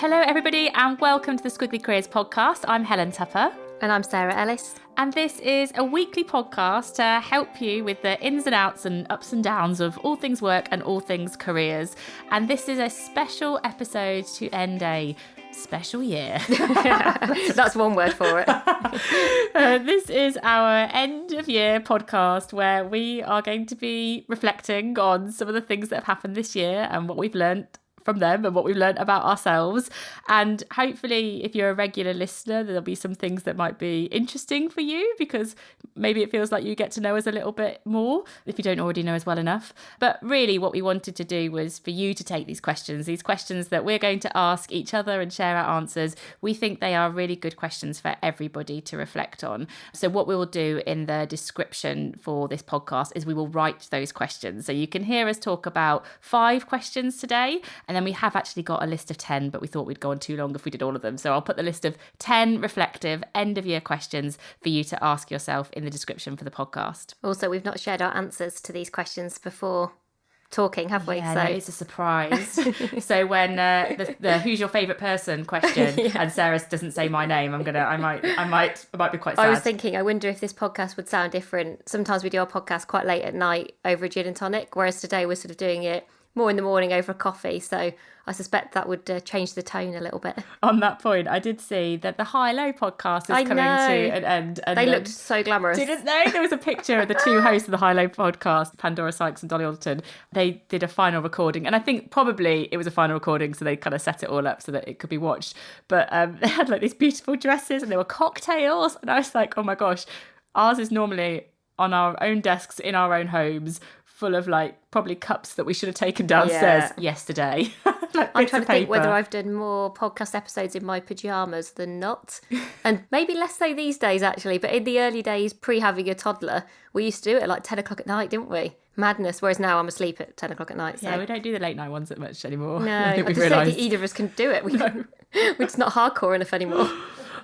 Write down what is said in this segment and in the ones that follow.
Hello everybody and welcome to the Squiggly Careers podcast. I'm Helen Tupper. And I'm Sarah Ellis. And this is a weekly podcast to help you with the ins and outs and ups and downs of all things work and all things careers. And this is a special episode to end a special year. That's one word for it. This is our end of year podcast where we are going to be reflecting on some of the things that have happened this year and what we've learnt from them and what we've learned about ourselves. And hopefully if you're a regular listener, there'll be some things that might be interesting for you, because maybe it feels like you get to know us a little bit more if you don't already know us well enough. But really what we wanted to do was for you to take these questions that we're going to ask each other and share our answers. We think they are really good questions for everybody to reflect on. So what we will do in the description for this podcast is we will write those questions. So you can hear us talk about 5 questions today. And then we have actually got a list of 10, but we thought we'd go on too long if we did all of them. So I'll put the list of 10 reflective end of year questions for you to ask yourself in the description for the podcast. Also, we've not shared our answers to these questions before talking, have we? Yeah, so no, it's a surprise. So when the who's your favourite person question and Sarah doesn't say my name, I might be quite sad. I was thinking, I wonder if this podcast would sound different. Sometimes we do our podcast quite late at night over a gin and tonic, whereas today we're sort of doing it more in the morning over a coffee, so I suspect that would change the tone a little bit. On that point, I did see that the High Low podcast is coming to an end. And they looked so glamorous. Didn't they? There was a picture of the two hosts of the High Low podcast, Pandora Sykes and Dolly Alderton. They did a final recording, and I think probably it was a final recording, so they kind of set it all up so that it could be watched. But they had like these beautiful dresses and there were cocktails, and I was like, oh my gosh, ours is normally on our own desks in our own homes, full of like probably cups that we should have taken downstairs yesterday. Like I'm trying to think whether I've done more podcast episodes in my pyjamas than not. And maybe less so these days actually, but in the early days pre having a toddler, we used to do it at like 10 o'clock at night, didn't we? Madness. Whereas now I'm asleep at 10 o'clock at night. So. Yeah, we don't do the late night ones that much anymore. No, I think I we've just don't realised. think either of us can do it. We're just not hardcore enough anymore.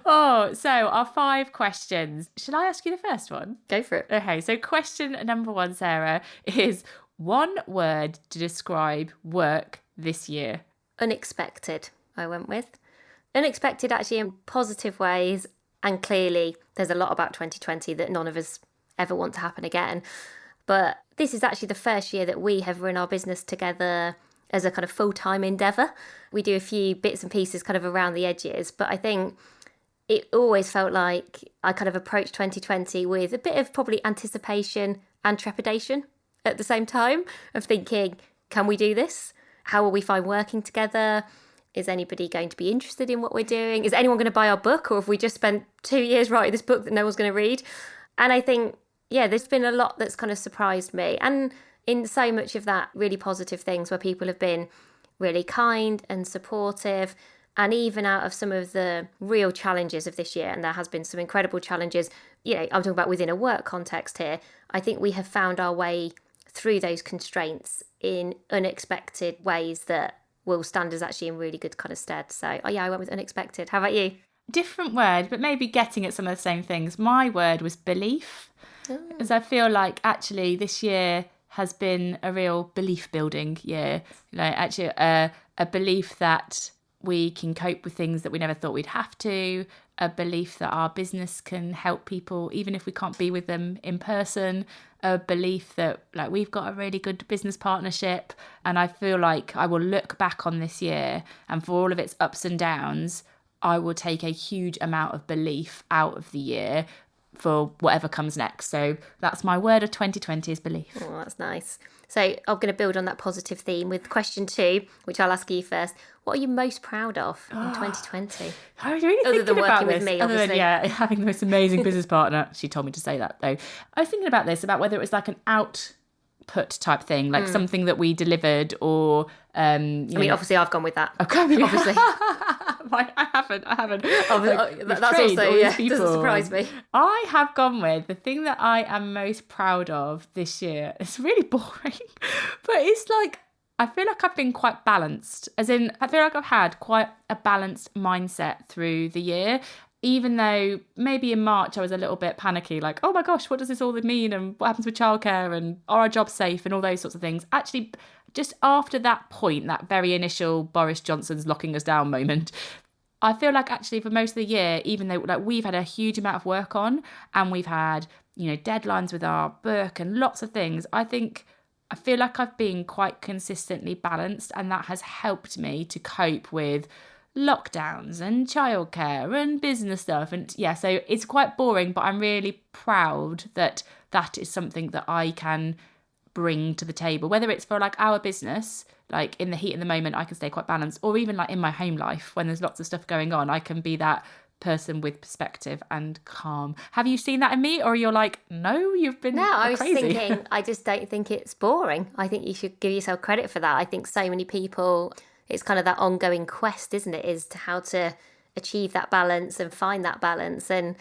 Oh, so our 5 questions. Shall I ask you the first one? Go for it. Okay, so question number 1, Sarah, is one word to describe work this year. Unexpected, I went with. Unexpected actually in positive ways, and clearly there's a lot about 2020 that none of us ever want to happen again. But this is actually the first year that we have run our business together as a kind of full-time endeavour. We do a few bits and pieces kind of around the edges, but I think it always felt like I kind of approached 2020 with a bit of probably anticipation and trepidation at the same time of thinking, can we do this? How will we find working together? Is anybody going to be interested in what we're doing? Is anyone going to buy our book? Or have we just spent 2 years writing this book that no one's going to read? And I think, there's been a lot that's kind of surprised me. And in so much of that, really positive things where people have been really kind and supportive. And even out of some of the real challenges of this year, and there has been some incredible challenges, I'm talking about within a work context here, I think we have found our way through those constraints in unexpected ways that will stand us actually in really good kind of stead. So, I went with unexpected. How about you? Different word, but maybe getting at some of the same things. My word was belief, as I feel like actually this year has been a real belief building year. Actually a belief that we can cope with things that we never thought we'd have to, a belief that our business can help people even if we can't be with them in person, a belief that like we've got a really good business partnership. And I feel like I will look back on this year, and for all of its ups and downs, I will take a huge amount of belief out of the year for whatever comes next. So that's my word of 2020 is belief. Oh, that's nice. So I'm going to build on that positive theme with question 2, which I'll ask you first. What are you most proud of in 2020? I was really Other than thinking about working this. with me, Other obviously. than, having the most amazing business partner. She told me to say that, though. I was thinking about this, about whether it was like an output type thing, like something that we delivered or... obviously I've gone with that. Okay, obviously. I haven't. That's also, doesn't surprise me. I have gone with the thing that I am most proud of this year. It's really boring, but it's like, I feel like I've been quite balanced. As in, I feel like I've had quite a balanced mindset through the year. even though maybe in March I was a little bit panicky, like, oh my gosh, what does this all mean? And what happens with childcare? And are our jobs safe? And all those sorts of things. Actually, just after that point, that very initial Boris Johnson's locking us down moment, I feel like actually for most of the year, even though like we've had a huge amount of work on and we've had, deadlines with our book and lots of things, I feel like I've been quite consistently balanced, and that has helped me to cope with lockdowns and childcare and business stuff. And yeah, so it's quite boring, but I'm really proud that that is something that I can bring to the table, whether it's for like our business, like in the heat of the moment I can stay quite balanced, or even like in my home life when there's lots of stuff going on, I can be that person with perspective and calm. Have you seen that in me, or you're like, no, you've been No, I was crazy? thinking, I just don't think it's boring. I think you should give yourself credit for that. I think so many people, it's kind of that ongoing quest, isn't it, is to how to achieve that balance and find that balance. And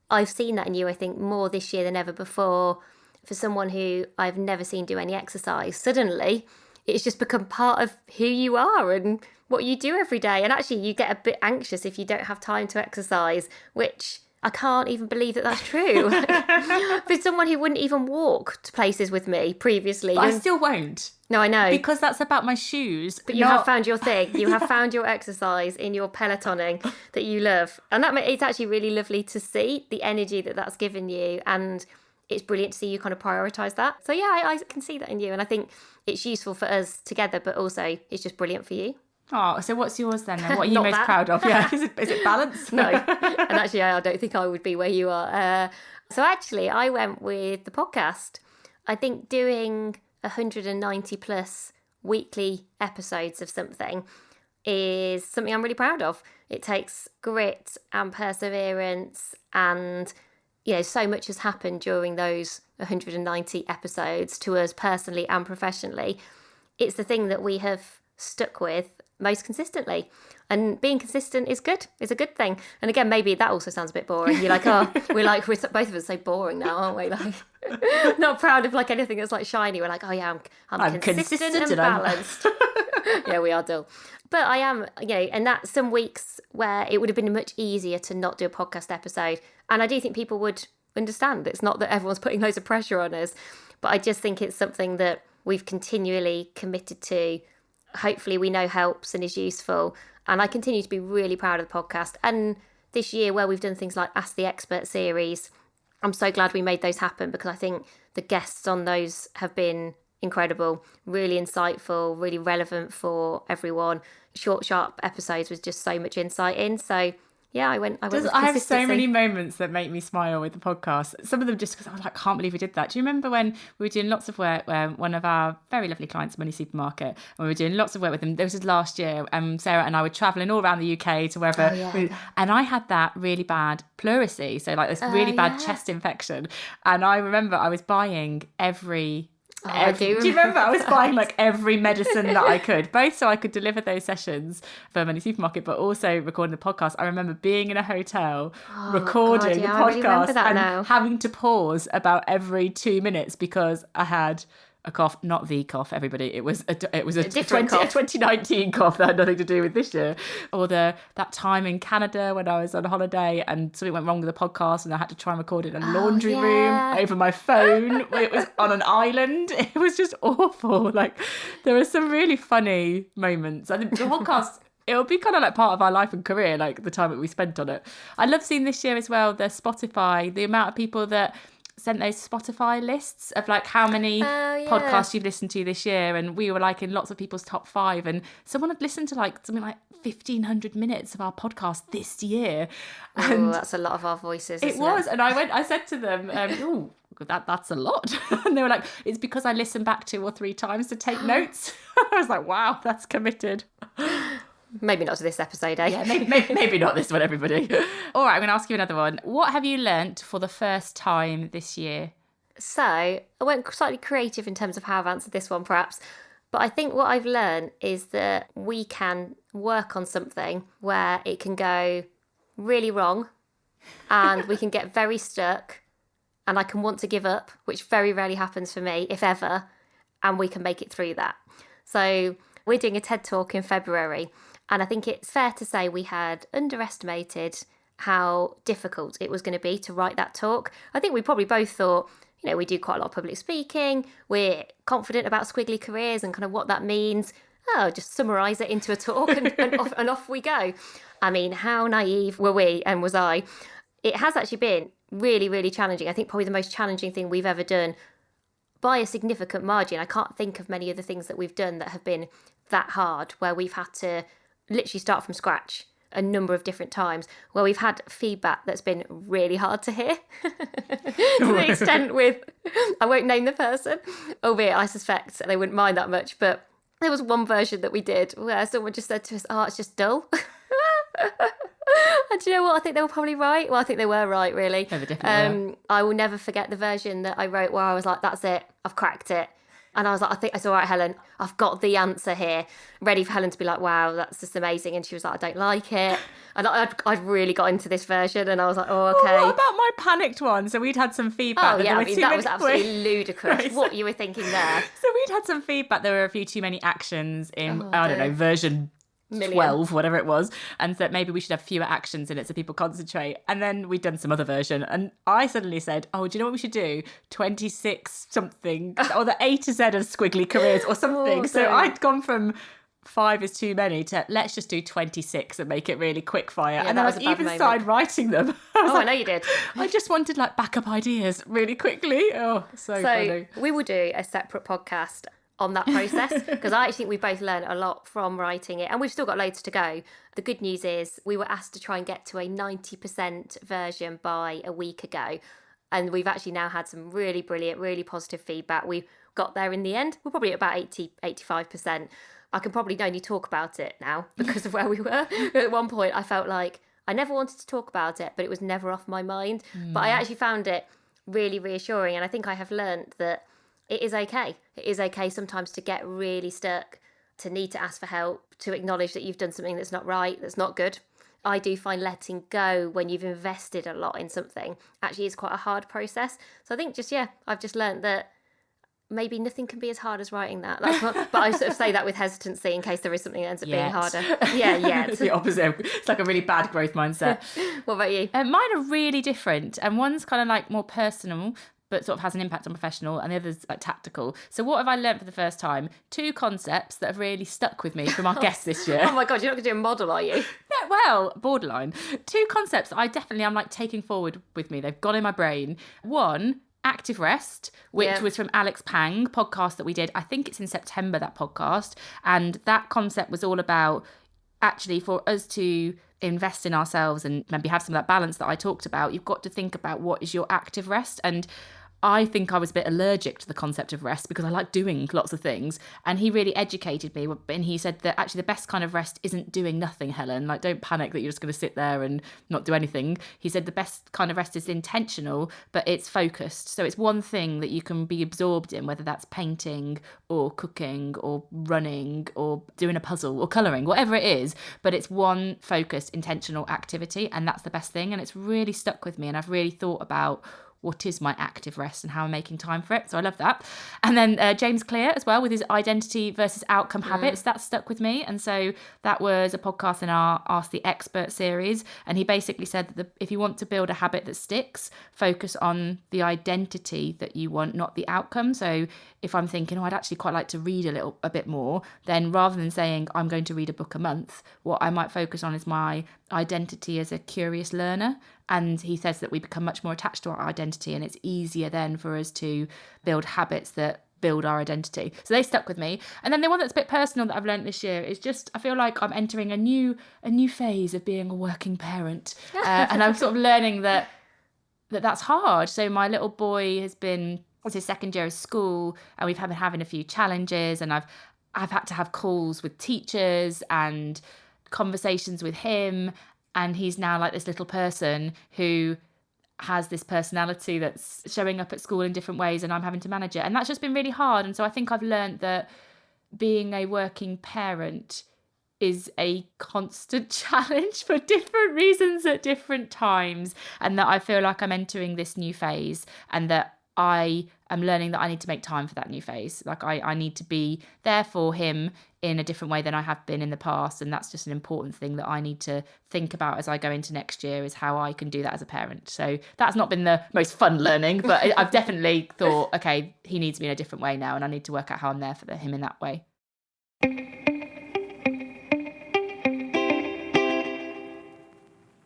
I've seen that in you, I think, more this year than ever before. For someone who I've never seen do any exercise, suddenly it's just become part of who you are and what you do every day. And actually you get a bit anxious if you don't have time to exercise, which I can't even believe that that's true. For someone who wouldn't even walk to places with me previously. But I still won't. No, I know. Because that's about my shoes. But you have found your thing. You have found your exercise in your Pelotoning that you love. And it's actually really lovely to see the energy that that's given you. And it's brilliant to see you kind of prioritise that. So yeah, I can see that in you. And I think it's useful for us together, but also it's just brilliant for you. Oh, so what's yours then? What are you most proud of? Yeah, is it balance? No. And actually, I don't think I would be where you are. So actually, I went with the podcast. I think doing 190 plus weekly episodes of something is something I'm really proud of. It takes grit and perseverance, and so much has happened during those 190 episodes to us personally and professionally. It's the thing that we have stuck with most consistently. And being consistent is good. It's a good thing. And again, maybe that also sounds a bit boring. You're like, we're both of us so boring now, aren't we? Like, not proud of like anything that's like shiny. We're like, oh yeah, I'm consistent and balanced. Yeah, we are dull. But I am, and that's some weeks where it would have been much easier to not do a podcast episode. And I do think people would understand. It's not that everyone's putting loads of pressure on us, but I just think it's something that we've continually committed to. Hopefully we know helps and is useful. And I continue to be really proud of the podcast. And this year where we've done things like Ask the Expert series, I'm so glad we made those happen, because I think the guests on those have been incredible, really insightful, really relevant for everyone. Short, sharp episodes with just so much insight in. So yeah, I went with consistency. I have so many moments that make me smile with the podcast. Some of them just because I was like, can't believe we did that. Do you remember when we were doing lots of work where one of our very lovely clients, Money Supermarket, and we were doing lots of work with them. This was last year. Sarah and I were travelling all around the UK to wherever. And I had that really bad pleurisy. So like this really bad chest infection. And I remember I was buying do you remember? I was buying like every medicine that I could, both so I could deliver those sessions for Money Supermarket, but also recording the podcast. I remember being in a hotel, recording the podcast and having to pause about every 2 minutes because I had a cough, not the cough, everybody. It was a 2019 cough that had nothing to do with this year. Or that time in Canada when I was on holiday and something went wrong with the podcast and I had to try and record it in a laundry room over my phone. It was on an island. It was just awful. Like, there are some really funny moments. I think the podcast, it'll be kind of like part of our life and career, like the time that we spent on it. I love seeing this year as well, the Spotify, the amount of people that sent those Spotify lists of like how many podcasts you've listened to this year, and we were like in lots of people's top 5, and someone had listened to like something like 1,500 minutes of our podcast this year. Oh, that's a lot of our voices. It was, and I said to them, "Oh, that's a lot," and they were like, "It's because I listened back 2 or 3 times to take notes." I was like, "Wow, that's committed." Maybe not to this episode, eh? Yeah, maybe not this one, everybody. All right, I'm going to ask you another one. What have you learnt for the first time this year? So, I went slightly creative in terms of how I've answered this one, perhaps. But I think what I've learned is that we can work on something where it can go really wrong and we can get very stuck and I can want to give up, which very rarely happens for me, if ever, and we can make it through that. So, we're doing a TED Talk in February. And I think it's fair to say we had underestimated how difficult it was going to be to write that talk. I think we probably both thought, we do quite a lot of public speaking. We're confident about squiggly careers and kind of what that means. Oh, just summarise it into a talk and off we go. I mean, how naive were we, and was I? It has actually been really, really challenging. I think probably the most challenging thing we've ever done by a significant margin. I can't think of many of the things that we've done that have been that hard, where we've had to literally start from scratch a number of different times, where we've had feedback that's been really hard to hear. To the extent with, I won't name the person, albeit I suspect they wouldn't mind that much, but there was one version that we did where someone just said to us, "Oh, it's just dull." And do you know what? I think they were probably right. Well, I think they were right, really. I will never forget the version that I wrote where I was like, "That's it, I've cracked it." And I was like, "I think it's all right, Helen. I've got the answer here." Ready for Helen to be like, "Wow, that's just amazing." And she was like, "I don't like it." And I'd really got into this version, and I was like, "Oh, okay." Well, what about my panicked one? So we'd had some feedback. Oh, yeah, that was absolutely ludicrous. Right, what you were thinking there. So we'd had some feedback. There were a few too many actions in, version 12, whatever it was, and that maybe we should have fewer actions in it so people concentrate. And then we'd done some other version, and I suddenly said, "Oh, do you know what we should do? 26 something, or the A to Z of squiggly careers or something." So I'd gone from 5 is too many to let's just do 26 and make it really quick fire. Yeah, and then I was even started writing them. I know you did. I just wanted backup ideas really quickly. Oh, so funny. We will do a separate podcast on that process, because I actually think we both learned a lot from writing it, and we've still got loads to go. The good news is we were asked to try and get to a 90% version by a week ago, and we've actually now had some really brilliant, really positive feedback. We got there in the end. We're probably at about 85%. I can probably only talk about it now because of where we were. At one point I felt like I never wanted to talk about it, but it was never off my mind. But I actually found it really reassuring, and I think I have learned that it is okay. It is okay sometimes to get really stuck, to need to ask for help, to acknowledge that you've done something that's not right, that's not good. I do find letting go when you've invested a lot in something actually is quite a hard process. So I think I've just learned that maybe nothing can be as hard as writing that. But I sort of say that with hesitancy in case there is something that ends up being harder. Yeah. It's the opposite. It's like a really bad growth mindset. What about you? Mine are really different, and one's kind of more personal, but sort of has an impact on professional, and the other's tactical. So what have I learned for the first time? 2 concepts that have really stuck with me from our guests this year. Oh my God, you're not going to do a model, are you? Yeah, well, borderline. 2 concepts I'm taking forward with me. They've gone in my brain. One, active rest, which was from Alex Pang, podcast that we did. I think it's in September, that podcast. And that concept was all about actually for us to invest in ourselves and maybe have some of that balance that I talked about. You've got to think about what is your active rest. And I think I was a bit allergic to the concept of rest because I like doing lots of things. And he really educated me. And he said that actually the best kind of rest isn't doing nothing, Helen. Don't panic that you're just going to sit there and not do anything. He said the best kind of rest is intentional, but it's focused. So it's one thing that you can be absorbed in, whether that's painting or cooking or running or doing a puzzle or colouring, whatever it is. But it's one focused, intentional activity. And that's the best thing. And it's really stuck with me. And I've really thought about what is my active rest and how I'm making time for it. So I love that. And then James Clear as well with his identity versus outcome habits. That stuck with me. And so that was a podcast in our Ask the Expert series. And he basically said that if you want to build a habit that sticks, focus on the identity that you want, not the outcome. So if I'm thinking, I'd actually quite like to read a bit more, then rather than saying I'm going to read a book a month, what I might focus on is my identity as a curious learner. And he says that we become much more attached to our identity, and it's easier then for us to build habits that build our identity. So they stuck with me. And then the one that's a bit personal that I've learned this year is just, I feel like I'm entering a new phase of being a working parent. And I'm sort of learning that's hard. So my little boy it's his second year of school, and we've been having a few challenges, and I've had to have calls with teachers and conversations with him. And he's now like this little person who has this personality that's showing up at school in different ways, and I'm having to manage it. And that's just been really hard. And so I think I've learned that being a working parent is a constant challenge for different reasons at different times. And that I feel like I'm entering this new phase, and that I I'm learning that I need to make time for that new phase. Like I need to be there for him in a different way than I have been in the past. And that's just an important thing that I need to think about as I go into next year, is how I can do that as a parent. So that's not been the most fun learning, but I've definitely thought, okay, he needs me in a different way now, and I need to work out how I'm there for him in that way.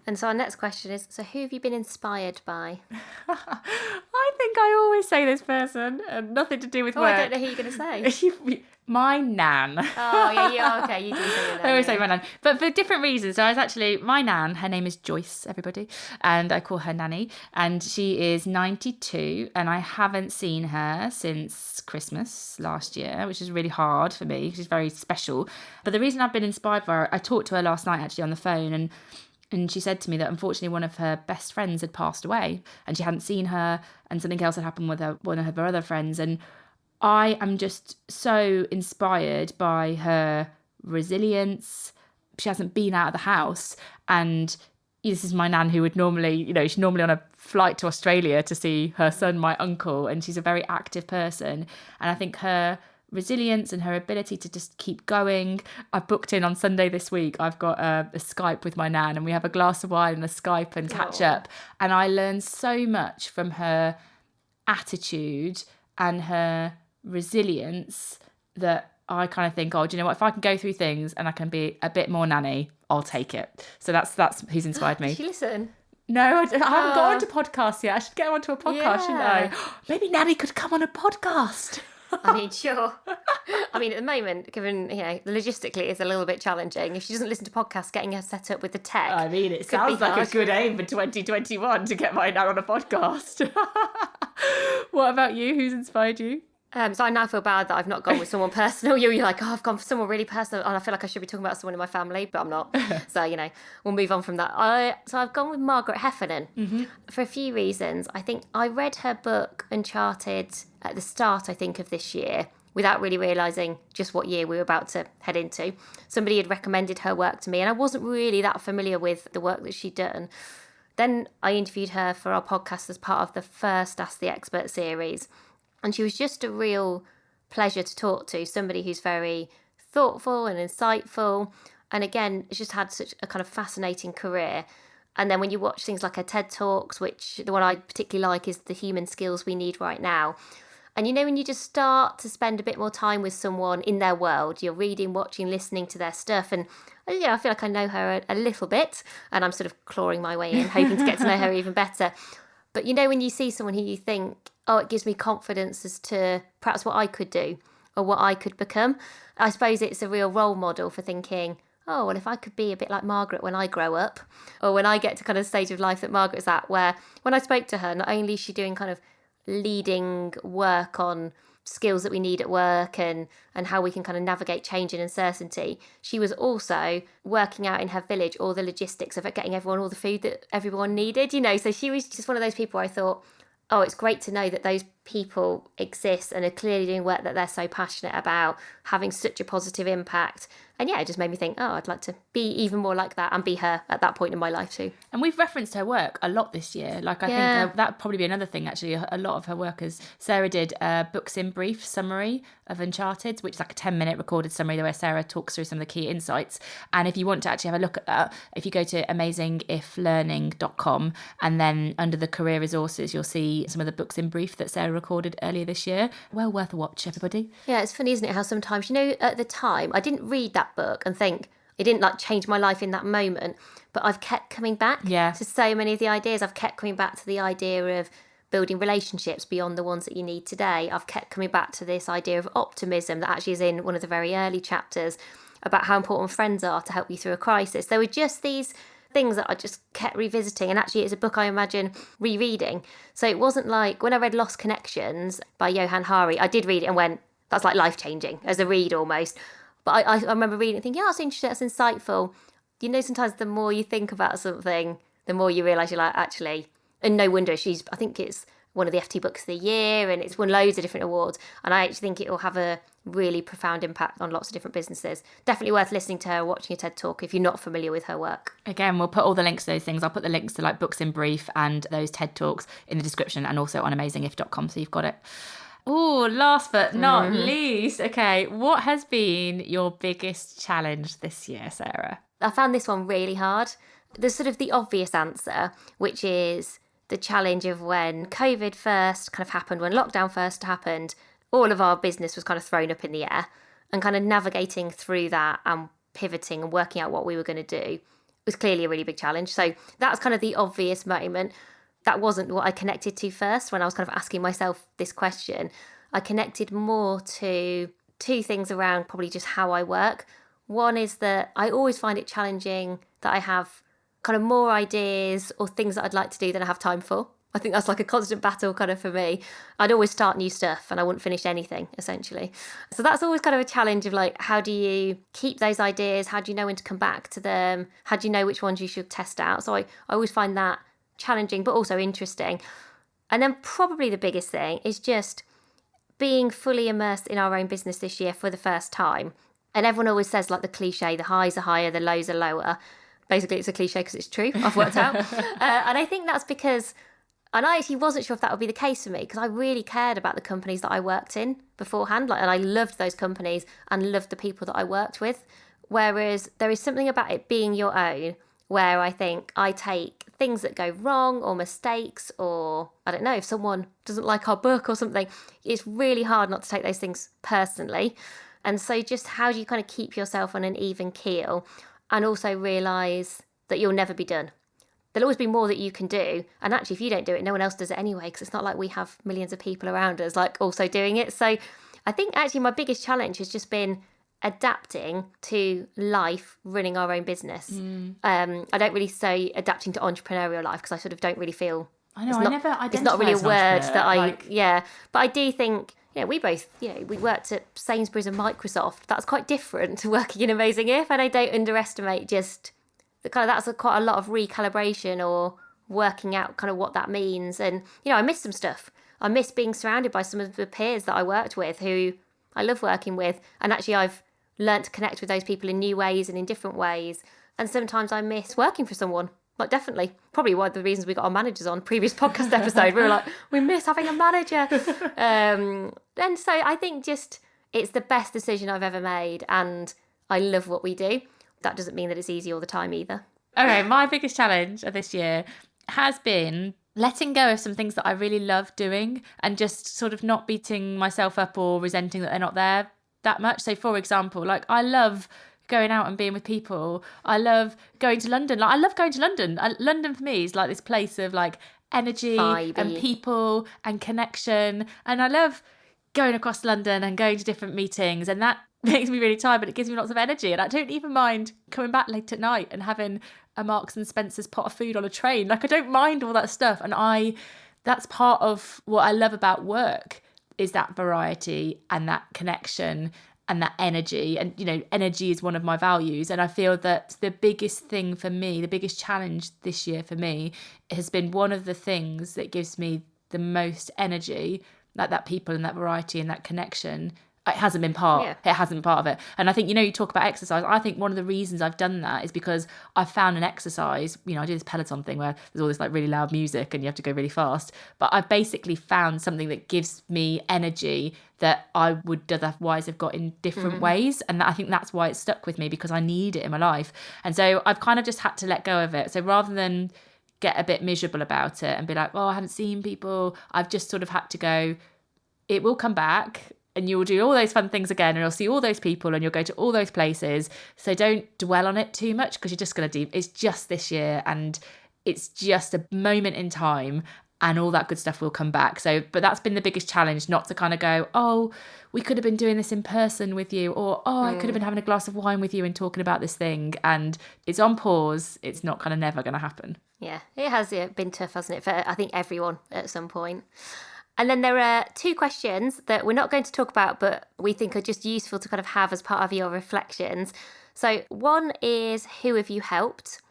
And so our next question is, so who have you been inspired by? I think I always say this person, and nothing to do with work. I don't know who you're going to say. My nan. Oh, yeah, okay, you do say your nan. I always say my nan, but for different reasons. So I was actually, my nan, her name is Joyce, everybody, and I call her Nanny, and she is 92, and I haven't seen her since Christmas last year, which is really hard for me. She's very special. But the reason I've been inspired by her, I talked to her last night actually on the phone, and she said to me that unfortunately one of her best friends had passed away and she hadn't seen her, and something else had happened with one of her other friends. And I am just so inspired by her resilience. She hasn't been out of the house. And this is my nan, who would normally, she's normally on a flight to Australia to see her son, my uncle. And she's a very active person. And I think her resilience and her ability to just keep going. I've booked in on Sunday this week. I've got a Skype with my nan, and we have a glass of wine and a Skype and catch up. And I learned so much from her attitude and her resilience that I kind of think, do you know what? If I can go through things and I can be a bit more nanny, I'll take it. So that's who's inspired me. Did you listen? No, I haven't got onto podcasts yet. I should get onto a podcast, shouldn't I? Maybe Nanny could come on a podcast. I mean, sure. I mean, at the moment, given, logistically it's a little bit challenging. If she doesn't listen to podcasts, getting her set up with the tech. I mean, it sounds like a good aim for 2021 to get my nan on a podcast. What about you? Who's inspired you? So I now feel bad that I've not gone with someone personal. You're like, I've gone for someone really personal, and I feel like I should be talking about someone in my family, but I'm not. So, we'll move on from that. So I've gone with Margaret Heffernan for a few reasons. I think I read her book, Uncharted, at the start, I think, of this year, without really realising just what year we were about to head into. Somebody had recommended her work to me, and I wasn't really that familiar with the work that she'd done. Then I interviewed her for our podcast as part of the first Ask the Expert series. And she was just a real pleasure to talk to, somebody who's very thoughtful and insightful. And again, she's just had such a kind of fascinating career. And then when you watch things like her TED Talks, which the one I particularly like is The Human Skills We Need Right Now. And when you just start to spend a bit more time with someone in their world, you're reading, watching, listening to their stuff. And I feel like I know her a little bit, and I'm sort of clawing my way in, hoping to get to know her even better. But when you see someone who you think, it gives me confidence as to perhaps what I could do or what I could become. I suppose it's a real role model for thinking, if I could be a bit like Margaret when I grow up, or when I get to kind of stage of life that Margaret's at, where when I spoke to her, not only is she doing kind of leading work on skills that we need at work and how we can kind of navigate change and uncertainty, she was also working out in her village all the logistics of getting everyone all the food that everyone needed, So she was just one of those people I thought, it's great to know that those people exist and are clearly doing work that they're so passionate about, having such a positive impact. And it just made me think, I'd like to be even more like that and be her at that point in my life too. And we've referenced her work a lot this year. I think that'd probably be another thing, actually. A lot of her work Sarah did a Books in Brief summary of Uncharted, which is like a 10-minute recorded summary where Sarah talks through some of the key insights. And if you want to actually have a look at that, if you go to amazingiflearning.com, and then under the career resources, you'll see some of the Books in Brief that Sarah recorded earlier this year. Well worth a watch, everybody. Yeah, it's funny, isn't it, how sometimes, at the time, I didn't read that book and think, it didn't change my life in that moment, but I've kept coming back to so many of the ideas. I've kept coming back to the idea of building relationships beyond the ones that you need today. I've kept coming back to this idea of optimism that actually is in one of the very early chapters about how important friends are to help you through a crisis. There were just these things that I just kept revisiting, and actually it's a book I imagine rereading. So it wasn't like when I read Lost Connections by Johann Hari, I did read it and went, that's like life-changing as a read almost. But I remember reading it and thinking, that's interesting, that's insightful. Sometimes the more you think about something, the more you realise you're like, actually, and no wonder I think it's one of the FT Books of the Year, and it's won loads of different awards. And I actually think it will have a really profound impact on lots of different businesses. Definitely worth listening to her, watching a TED Talk if you're not familiar with her work. Again, we'll put all the links to those things. I'll put the links to like Books in Brief and those TED Talks in the description, and also on amazingif.com, so you've got it. Oh, last but not least, okay, what has been your biggest challenge this year, Sarah? I found this one really hard. There's sort of the obvious answer, which is the challenge of when COVID first kind of happened, when lockdown first happened, all of our business was kind of thrown up in the air, and kind of navigating through that and pivoting and working out what we were going to do was clearly a really big challenge. So that's kind of the obvious moment. That wasn't what I connected to first when I was kind of asking myself this question. I connected more to two things around probably just how I work. One is that I always find it challenging that I have kind of more ideas or things that I'd like to do than I have time for. I think that's like a constant battle kind of for me. I'd always start new stuff and I wouldn't finish anything, essentially. So that's always kind of a challenge of like, how do you keep those ideas? How do you know when to come back to them? How do you know which ones you should test out? So I always find that challenging, but also interesting. And then probably the biggest thing is just being fully immersed in our own business this year for the first time. And everyone always says like the cliche, the highs are higher, the lows are lower. Basically, it's a cliche because it's true. I've worked out. And I think that's because, and I actually wasn't sure if that would be the case for me, because I really cared about the companies that I worked in beforehand. And I loved those companies and loved the people that I worked with. Whereas there is something about it being your own where I think I take things that go wrong or mistakes, or I don't know, if someone doesn't like our book or something, it's really hard not to take those things personally. And so just how do you kind of keep yourself on an even keel and also realise that you'll never be done? There'll always be more that you can do. And actually, if you don't do it, no one else does it anyway, because it's not like we have millions of people around us like also doing it. So I think actually my biggest challenge has just been adapting to life, running our own business. I don't really say adapting to entrepreneurial life because I sort of don't really feel. I know, it's not really a word that yeah. But I do think, we both, we worked at Sainsbury's and Microsoft. That's quite different to working in Amazing If, and I don't underestimate just the kind of, that's quite a lot of recalibration or working out kind of what that means. And, I miss some stuff. I miss being surrounded by some of the peers that I worked with who I love working with. And actually I've learned to connect with those people in new ways and in different ways. And sometimes I miss working for someone. Like, definitely. Probably one of the reasons we got our managers on previous podcast episode. We were like, we miss having a manager. And so I think just it's the best decision I've ever made. And I love what we do. That doesn't mean that it's easy all the time either. Okay, my biggest challenge of this year has been letting go of some things that I really love doing and just sort of not beating myself up or resenting that they're not there that much. So, for example, like I love going out and being with people. I love going to London. Like I love going to London. London for me is like this place of like energy and people and connection. And I love going across London and going to different meetings, and that makes me really tired, but it gives me lots of energy. And I don't even mind coming back late at night and having a Marks and Spencer's pot of food on a train. Like I don't mind all that stuff. And that's part of what I love about work, is that variety and that connection and that energy. And, energy is one of my values. And I feel that the biggest thing for me, the biggest challenge this year for me has been one of the things that gives me the most energy, like that people and that variety and that connection. It hasn't been part. Yeah. It hasn't been part of it. And I think, you talk about exercise. I think one of the reasons I've done that is because I've found an exercise. I do this Peloton thing where there's all this like really loud music and you have to go really fast. But I've basically found something that gives me energy that I would otherwise have got in different ways. And I think that's why it's stuck with me, because I need it in my life. And so I've kind of just had to let go of it. So rather than get a bit miserable about it and be like, oh, I haven't seen people, I've just sort of had to go, it will come back. And you'll do all those fun things again, and you'll see all those people, and you'll go to all those places. So don't dwell on it too much, because you're just going to it's just this year, and it's just a moment in time, and all that good stuff will come back. So, but that's been the biggest challenge, not to kind of go, oh, we could have been doing this in person with you, or, oh, I could have been having a glass of wine with you and talking about this thing. And it's on pause. It's not kind of never going to happen. Yeah, it has been tough, hasn't it, for I think everyone at some point. And then there are two questions that we're not going to talk about, but we think are just useful to kind of have as part of your reflections. So one is, who have you helped?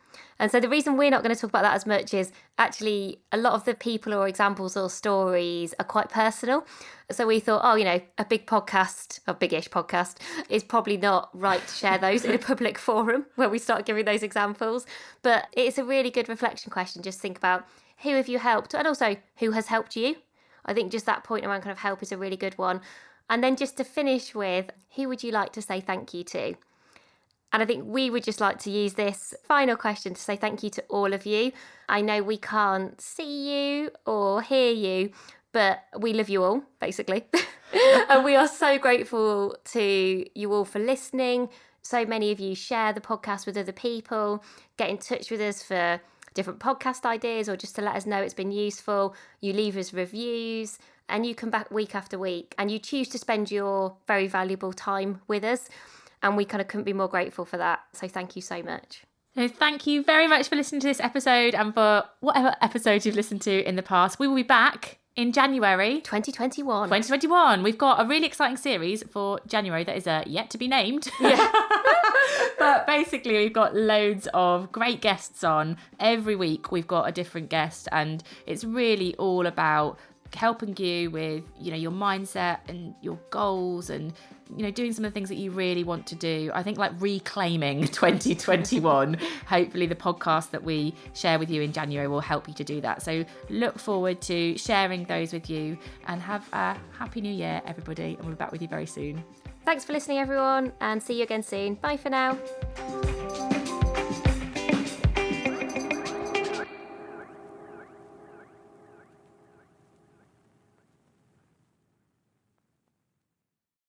And so the reason we're not going to talk about that as much is actually a lot of the people or examples or stories are quite personal. So we thought, a big podcast, a big-ish podcast, is probably not right to share those in a public forum where we start giving those examples. But it's a really good reflection question. Just think about who have you helped and also who has helped you. I think just that point around kind of help is a really good one. And then just to finish with, who would you like to say thank you to? And I think we would just like to use this final question to say thank you to all of you. I know we can't see you or hear you, but we love you all, basically. And we are so grateful to you all for listening. So many of you share the podcast with other people, get in touch with us for different podcast ideas or just to let us know it's been useful. You leave us reviews and you come back week after week and you choose to spend your very valuable time with us. And we kind of couldn't be more grateful for that. So thank you so much. So thank you very much for listening to this episode and for whatever episodes you've listened to in the past. We will be back in January 2021. We've got a really exciting series for January that is yet to be named. Yeah. But basically we've got loads of great guests on. Every week we've got a different guest and it's really all about helping you with, your mindset and your goals and, doing some of the things that you really want to do. I think like reclaiming 2021. Hopefully the podcast that we share with you in January will help you to do that. So look forward to sharing those with you and have a happy new year, everybody. And we'll be back with you very soon. Thanks for listening, everyone, and see you again soon. Bye for now.